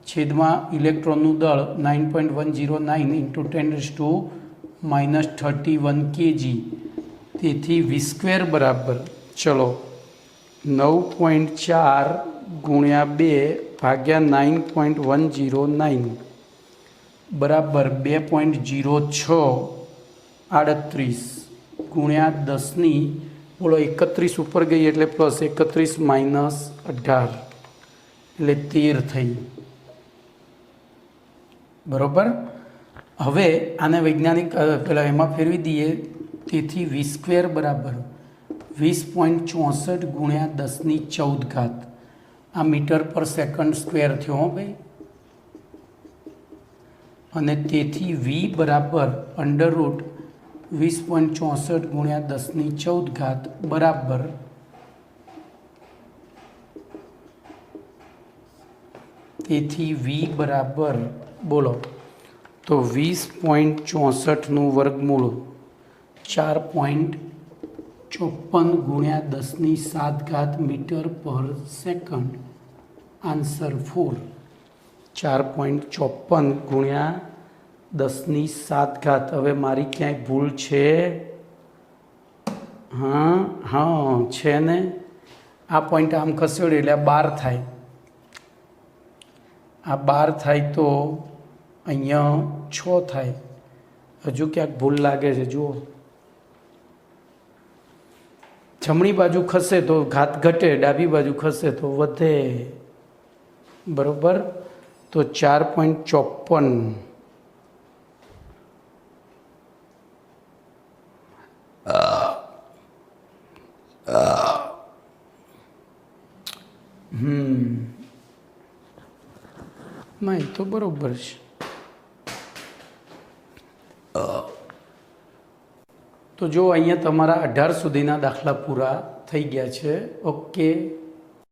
છેદમાં ઇલેક્ટ્રોનનું દળ 9.109 ઇન્ટુ 10⁻31 kg. તેથી v² બરાબર ચલો 9.4 ગુણ્યા 2 ભાગ્યા 9.109 બરાબર 2.0638 ગુણ્યા 10ની બોલો 31 ઉપર ગઈ એટલે પ્લસ 31 માઇનસ 18 એટલે 13 થઈ. બરાબર. હવે આને વૈજ્ઞાનિક પેલા એમાં ફેરવી દઈએ. તેથી v² બરાબર 20.64 ગુણ્યા 10⁻14 ઘાત. આ મીટર પર સેકન્ડ સ્ક્વેર થયો હો ભાઈ. અને તેથી v બરાબર અંડરરૂટ 20.64 ગુણ્યા 10⁻14 ઘાત બરાબર તેથી v બરાબર બોલો તો 20.64નું વર્ગમૂળ 4.54 ગુણ્યા 10⁻7 ઘાત મીટર પર સેકન્ડ. આન્સર 4. 4.54 ગુણ્યા 10ની 7 ઘાત. હવે મારી ક્યાંય ભૂલ છે? હા છે ને. આ પોઈન્ટ આમ ખસેડ્યો એટલે આ 12 થાય. આ 12 થાય તો અહીંયા 6 થાય. હજુ ક્યાંક ભૂલ લાગે છે જુઓ. જમણી બાજુ ખસે તો ઘાત ઘટે, ડાબી બાજુ ખસે તો વધે. બરોબર. તો 4.54. ના એ તો બરોબર છે. તો જો અહીંયા તમારા 18 સુધીના દાખલા પૂરા થઈ ગયા છે. ઓકે.